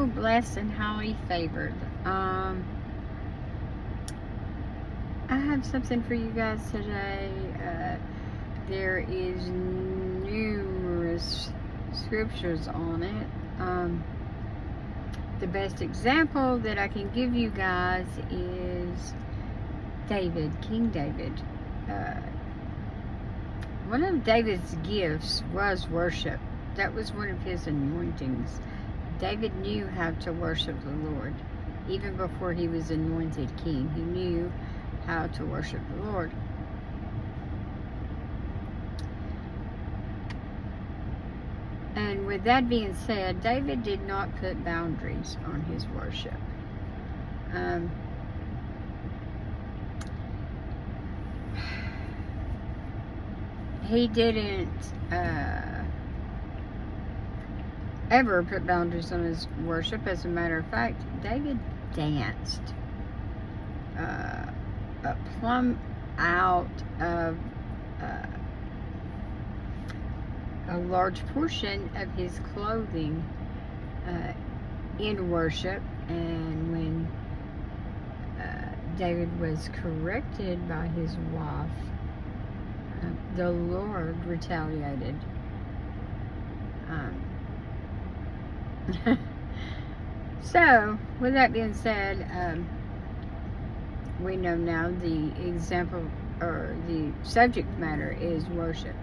so blessed and highly favored. I have something for you guys today. There is numerous scriptures on it. The best example that I can give you guys is David, King David. One of David's gifts was worship. That was one of his anointings. David knew how to worship the Lord. Even before he was anointed king, he knew how to worship the Lord. And with that being said, David did not put boundaries on his worship. He didn't ever put boundaries on his worship. As a matter of fact, David danced plumb out of a large portion of his clothing in worship. And when David was corrected by his wife, the Lord retaliated. So, with that being said, we know now the example or the subject matter is worship.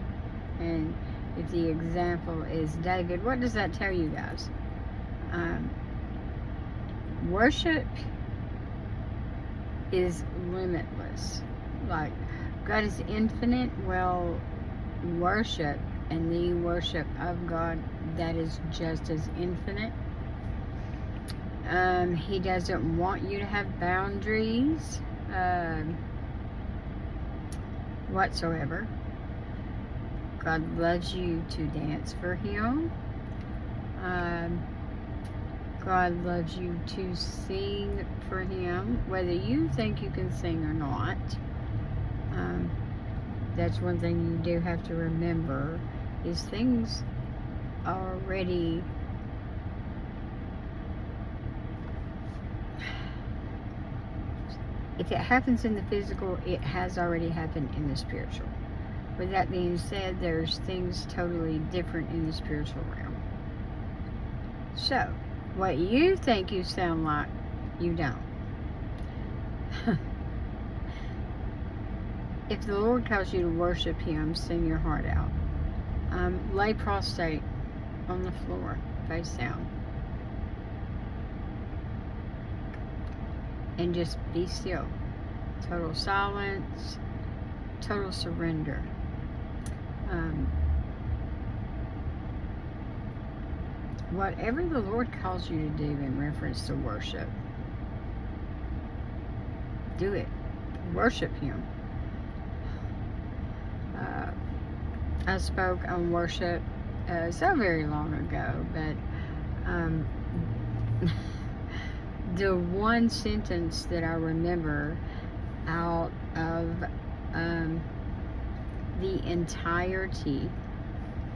And if the example is David, what does that tell you guys? Worship is limitless. Like, God is infinite. Well, worship and the worship of God, that is just as infinite. He doesn't want you to have boundaries whatsoever. God loves you to dance for Him. God loves you to sing for Him, whether you think you can sing or not. That's one thing you do have to remember, is things already if it happens in the physical, it has already happened in the spiritual. With that being said, there's things totally different in the spiritual realm. So, what you think you sound like, you don't. If the Lord calls you to worship Him, sing your heart out. Lay prostrate on the floor, face down. And just be still. Total silence, total surrender. Whatever the Lord calls you to do in reference to worship, do it. Worship Him. I spoke on worship so very long ago, but the one sentence that I remember out of the entirety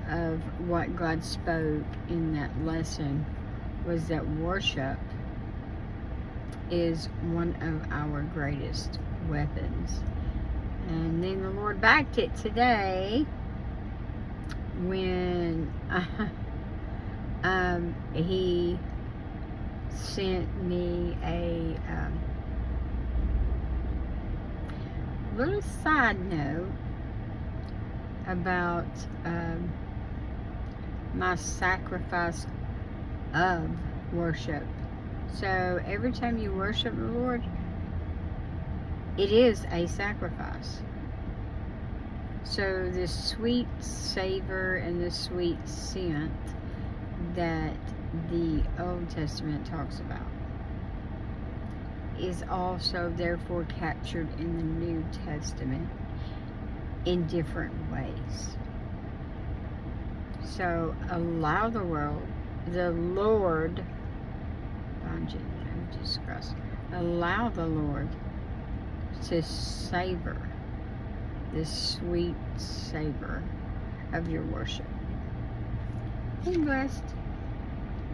of what God spoke in that lesson was that worship is one of our greatest weapons. And then the Lord backed it today when He sent me a little side note about my sacrifice of worship. So every time you worship the Lord, it is a sacrifice. So the sweet savor and the sweet scent that the Old Testament talks about is also therefore captured in the New Testament in different ways. So allow the Lord, Jesus Christ, allow the Lord to savor this sweet savor of your worship. Be blessed.